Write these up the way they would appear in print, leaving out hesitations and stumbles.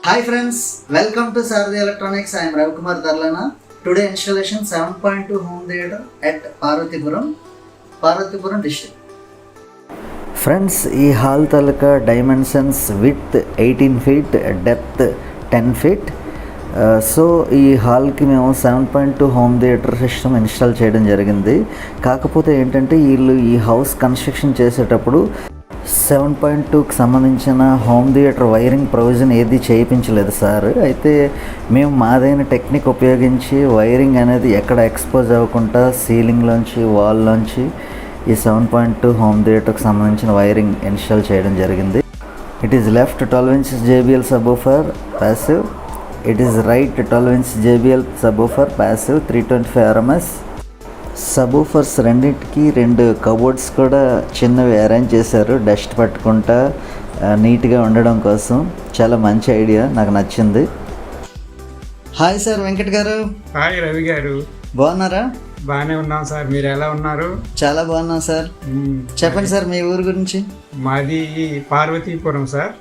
Hi friends, welcome to Sarthi Electronics. I am Ravikumar Darlana. Today installation 7.2 home theater at Parvathipuram district. Friends, ఈ hall తాలూకా dimensions with 18 feet, depth 10 feet. So ఈ హాల్కి మేము 7.2 home theatre system install చేయడం జరిగింది. కాకపోతే ఏంటంటే వీళ్ళు ఈ హౌస్ కన్స్ట్రక్షన్ చేసేటప్పుడు 7.2కి సంబంధించిన హోమ్ థియేటర్ వైరింగ్ ప్రొవిజన్ ఏది చేయించలేదు సార్. అయితే మేము మాదైన టెక్నిక్ ఉపయోగించి వైరింగ్ అనేది ఎక్కడ ఎక్స్పోజ్ అవ్వకుండా సీలింగ్లోంచి వాల్లోంచి ఈ 7.2 హోమ్ థియేటర్కి సంబంధించిన వైరింగ్ ఇన్స్టాల్ చేయడం జరిగింది. It is left 12 inches JBL subwoofer passive. It is right 12 inches JBL subwoofer passive 325 RMS. సబ్వూఫర్స్ రెండింటికి 2 కబోర్డ్స్ కూడా చిన్నవి అరేంజ్ చేశారు డస్ట్ పట్టుకుంటా నీట్గా ఉండడం కోసం. చాలా మంచి ఐడియా, నాకు నచ్చింది. హాయ్ సార్ వెంకట్ గారు. హాయ్ రవి గారు. బాగున్నారా? బాగానే ఉన్నాం సార్, మీరు ఎలా ఉన్నారు? చాలా బాగున్నాం సార్. చెప్పండి సార్ మీ ఊరు గురించి. మాది పార్వతీపురం సార్.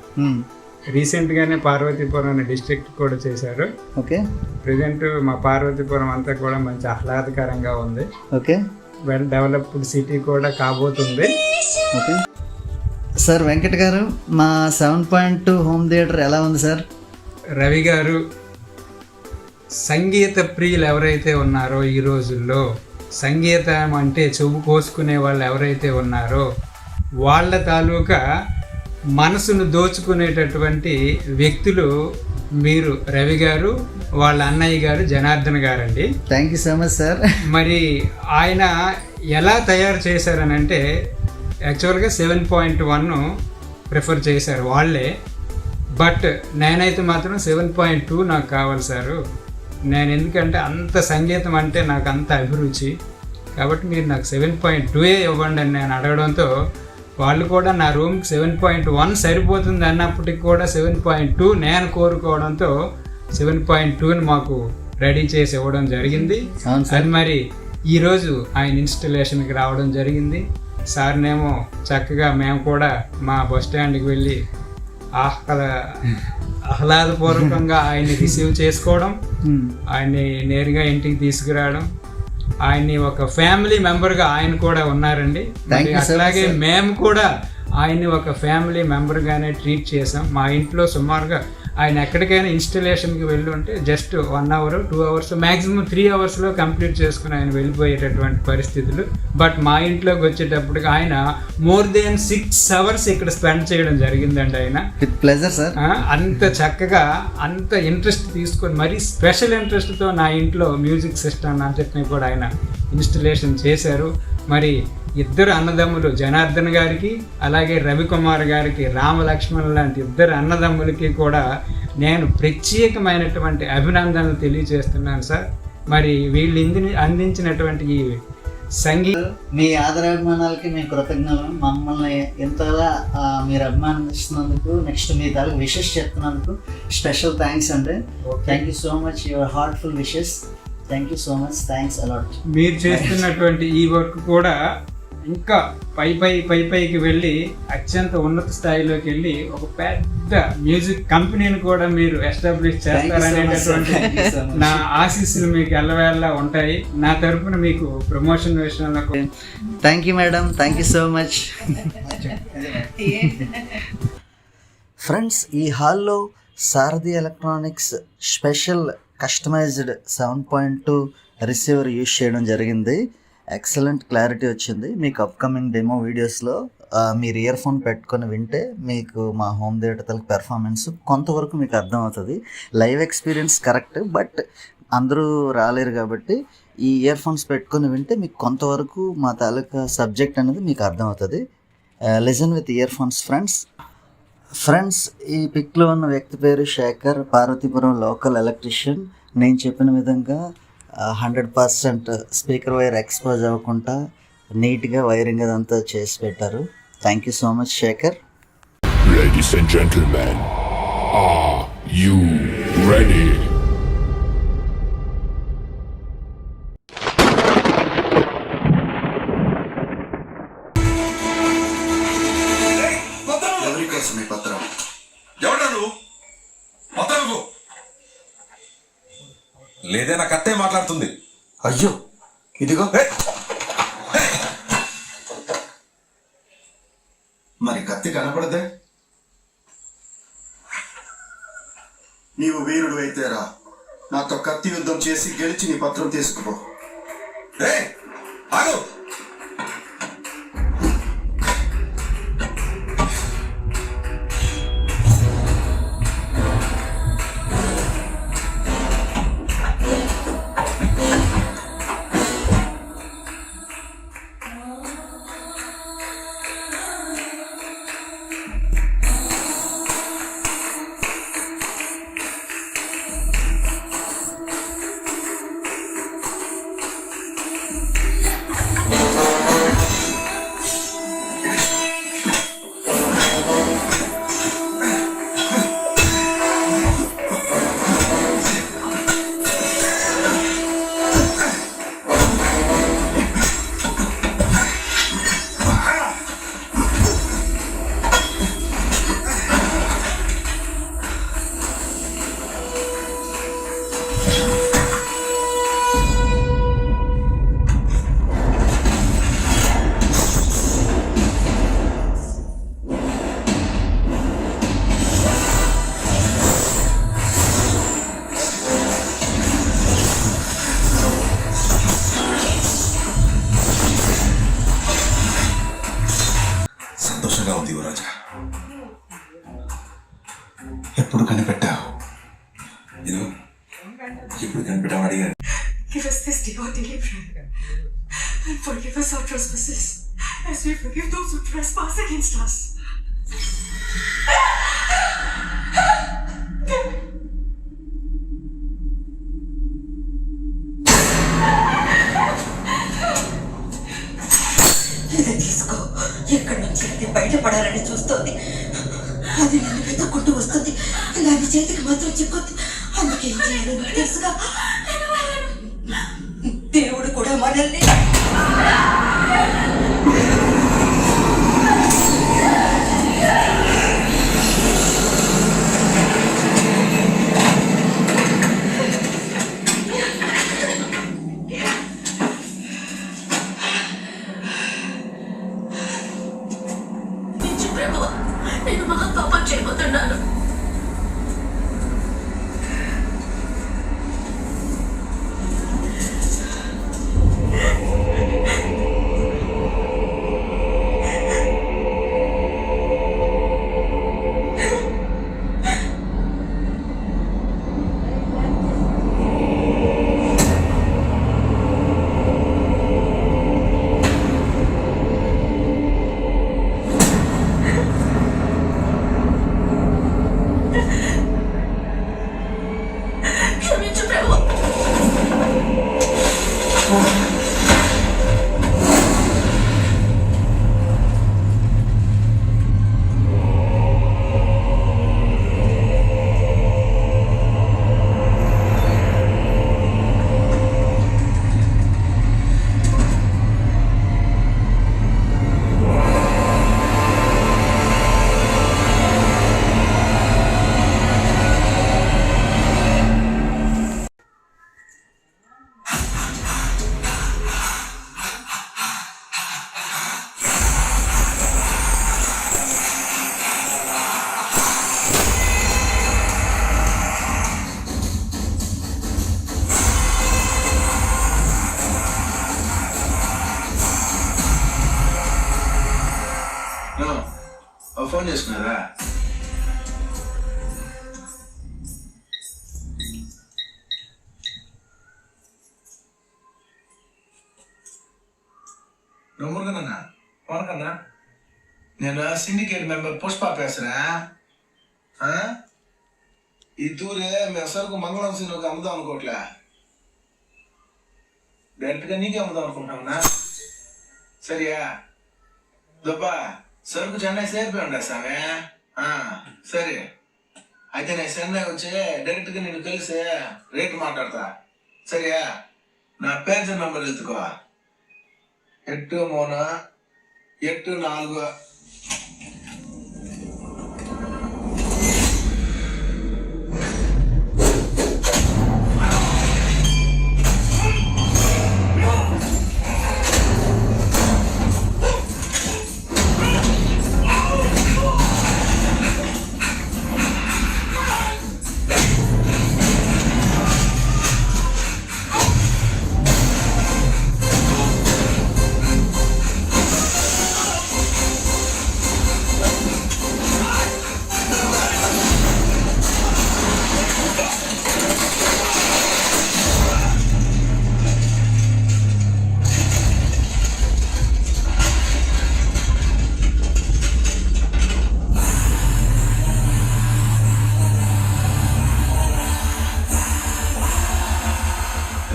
రీసెంట్గానే పార్వతీపురం అనే డిస్ట్రిక్ట్ కూడా చేశారు. ఓకే. ప్రజెంట్ మా పార్వతీపురం అంతా కూడా మంచి ఆహ్లాదకరంగా ఉంది. ఓకే. వెల్ డెవలప్డ్ సిటీ కూడా కాబోతుంది. ఓకే సార్ వెంకట్ గారు, మా 7.2 హోమ్ థియేటర్ ఎలా ఉంది సార్? రవి గారు, సంగీత ప్రియులు ఎవరైతే ఉన్నారో ఈ రోజుల్లో, సంగీతం అంటే చెవు కోసుకునే వాళ్ళు ఎవరైతే ఉన్నారో వాళ్ళ తాలూకా మనసును దోచుకునేటటువంటి వ్యక్తులు మీరు రవి గారు, వాళ్ళ అన్నయ్య గారు జనార్దన్ గారండి. Thank you so much sir. మరి ఆయన ఎలా తయారు చేశారనంటే యాక్చువల్గా 7.1 ప్రిఫర్ చేశారు వాళ్ళే. బట్ నేనైతే మాత్రం 7.2 నాకు కావాలి సారు. నేను ఎందుకంటే అంత సంగీతం అంటే నాకు అంత అభిరుచి, కాబట్టి మీరు నాకు 7.2 ఇవ్వండి అని నేను అడగడంతో వాళ్ళు కూడా నా రూమ్కి 7.1 సరిపోతుంది అన్నప్పటికి కూడా 7.2 నేను కోరుకోవడంతో 7.2ని మాకు రెడీ చేసి ఇవ్వడం జరిగింది. అది మరి ఈరోజు ఆయన ఇన్స్టలేషన్కి రావడం జరిగింది. సార్నేమో చక్కగా మేము కూడా మా బస్ స్టాండ్కి వెళ్ళి ఆహ్లాదపూర్వకంగా ఆయన్ని రిసీవ్ చేసుకోవడం, ఆయన్ని నేరుగా ఇంటికి తీసుకురావడం, ఆయన్ని ఒక ఫ్యామిలీ మెంబర్గా ఆయన కూడా ఉన్నారండి. అట్లాగే మేము కూడా ఆయన్ని ఒక ఫ్యామిలీ మెంబర్గానే ట్రీట్ చేసాం. మా ఇంట్లో సుమారుగా ఆయన ఎక్కడికైనా ఇన్స్టలేషన్కి వెళ్ళి ఉంటే just 1 hour 2 hours maximum 3 hours చేసుకుని ఆయన వెళ్ళిపోయేటటువంటి పరిస్థితులు. బట్ మా ఇంట్లోకి వచ్చేటప్పటికి ఆయన మోర్ దెన్ 6 hours ఇక్కడ స్పెండ్ చేయడం జరిగిందండి. ఆయన విత్ ప్లెజర్ సార్. అంత చక్కగా అంత ఇంట్రెస్ట్ తీసుకొని మరీ స్పెషల్ ఇంట్రెస్ట్తో నా ఇంట్లో మ్యూజిక్ సిస్టమ్ అంతటిని కూడా ఆయన ఇన్స్టలేషన్ చేశారు. మరి ఇద్దరు అన్నదమ్ములు జనార్దన్ గారికి అలాగే రవికుమార్ గారికి, రామలక్ష్మణ్ లాంటి ఇద్దరు అన్నదమ్ములకి కూడా నేను ప్రత్యేకమైనటువంటి అభినందనలు తెలియజేస్తున్నాను సార్. మరి వీళ్ళు అందించినటువంటి ఈ సంగీత మీ ఆదరాభిమానాలకి మేము కృతజ్ఞతలు. మమ్మల్ని ఎంతగా మీరు అభిమానిస్తున్నందుకు, నెక్స్ట్ మీ దానికి విషెస్ చెప్తున్నందుకు స్పెషల్ థ్యాంక్స్ అండి. Thank you so much, your heartful wishes. Thank you so much, thanks a lot. మీరు చేస్తున్నటువంటి ఈ వర్క్ కూడా ఇంకా పైకి వెళ్ళి అత్యంత ఉన్నత స్థాయిలోకి వెళ్ళి ఒక పెద్ద మ్యూజిక్ కంపెనీని కూడా మీరు ఎస్టాబ్లిష్ చేస్తారనేటటువంటి నా ఆశీస్సులు మీకు ఎల్లవేళలా ఉంటాయి. నా తరఫున మీకు ప్రమోషన్ విషయంలో thank you madam, thank you so much. Friends, ఈ హాల్లో Sarathi electronics special customized 7.2 receiver use చేయడం జరిగింది. ఎక్సలెంట్ క్లారిటీ వచ్చింది. మీకు అప్కమింగ్ డెమో వీడియోస్లో మీరు ఇయర్ ఫోన్ పెట్టుకొని వింటే మీకు మా హోమ్ థియేటర్ పెర్ఫార్మెన్స్ కొంతవరకు మీకు అర్థమవుతుంది. లైవ్ ఎక్స్పీరియన్స్ కరెక్ట్, బట్ అందరూ రాలేరు కాబట్టి ఈ ఇయర్ ఫోన్స్ పెట్టుకొని వింటే మీకు కొంతవరకు మా తాలూకా సబ్జెక్ట్ అనేది మీకు అర్థమవుతుంది. Listen with ear phones friends. ఈ పిక్లో ఉన్న వ్యక్తి పేరు శేఖర్, పార్వతీపురం లోకల్ ఎలక్ట్రీషియన్. నేను చెప్పిన విధంగా 100% స్పీకర్ వైర్ ఎక్స్పోజ్ అవ్వకుండా నీట్గా వైరింగ్ అదంతా చేసి పెట్టారు. Thank you so much Shekhar. Ladies and gentlemen, are you ready? ఎవరి కోసం ఈ పత్రం? ఎవరు? పత్రం లేదే నా కత్తే మాట్లాడుతుంది. అయ్యో ఇదిగో. మరి కత్తి కనపడదే? నీవు వీరుడు అయితేరా నాతో కత్తి యుద్ధం చేసి గెలిచి నీ పత్రం తీసుకుపో. ఆగు. సంతోషంగా ఉంది యువరాజా. ఎప్పుడు కనిపెట్టావు? ఇదిగో ఇప్పుడు కనిపెట్టాం అడిగాను. Give us this day our daily bread, and forgive us our trespasses, as we forgive those who trespass against us. ఇది తీసుకో. ఎక్కడి నుంచి అది బయటపడాలని చూస్తోంది. అది నన్ను వెతుక్కుంటూ వస్తుంది. దాని చేతికి మాత్రం చెప్పొద్దు. అందుకే ఏం చేయాలో నాకు తెలుసుగా. దేవుడు కూడా మనల్ని నేను మహాపాపం చేయబోతున్నాను. ఫోన్ చేసుకున్నారా? మురుగనన్నా వనకన్నా, నేను సిండికేట్ మెంబర్ పుష్ప పేసరా. ఈ తూరే మేము సరుకు మంగళం సినిమాకి అమ్ముదాం అనుకోవట్లే, డైరెక్ట్గా నీకే అమ్ముదాం అనుకుంటున్నామన్నా. సరియా దుబ్బా సరుకు చెన్నై సేర్పే ఉండా సామె. సరే అయితే నేను చెన్నై వచ్చి డైరెక్ట్గా నేను కలిసి రేటు మాట్లాడతా. సరియా నా పేజర్ నంబర్ ఎత్తుకో. 8384.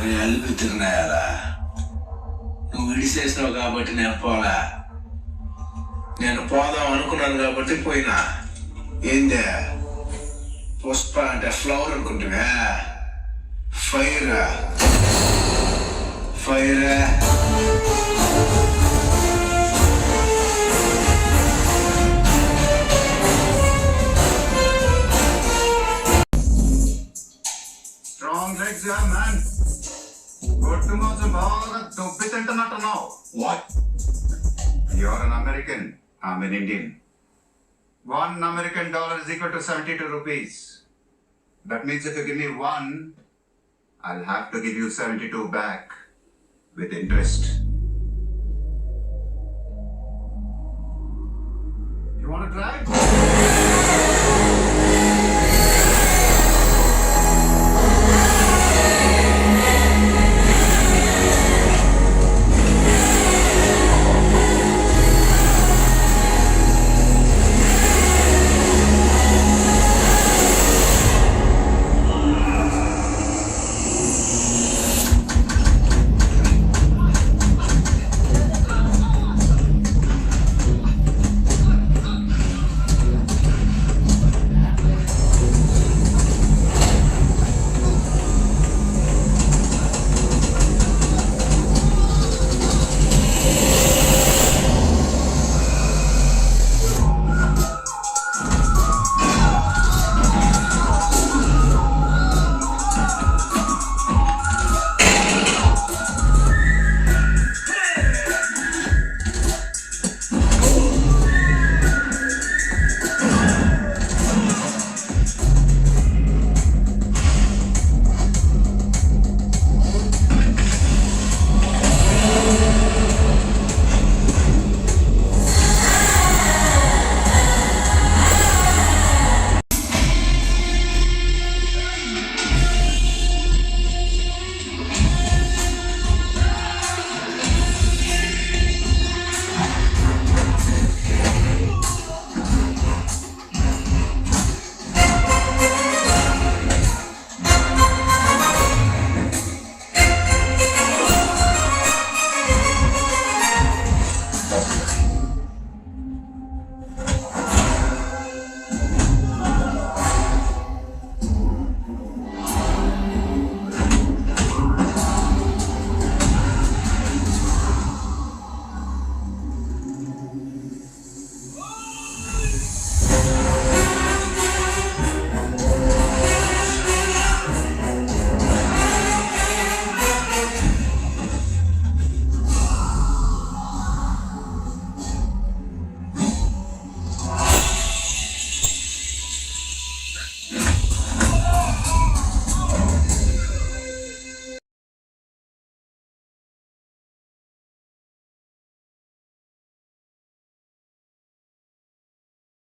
అరే అల్లు తిన్నాయాలా, నువ్వు విడిసేసినావు కాబట్టి నేను పోలా. నేను పోదాం అనుకున్నాను కాబట్టి పోయినా. ఏందే పుష్ప అంటే ఫ్లవర్ అనుకుంటున్నా? Fire fire. Strong legs yeah man. గొడ్డు మాంసం బాగా దొబ్బి తింటున్నట్టున్నావు. What? You are an American, I'm an Indian. $1 American is equal to 72 rupees. That means if you give me 1, I'll have to give you 72 back with interest. You want to try?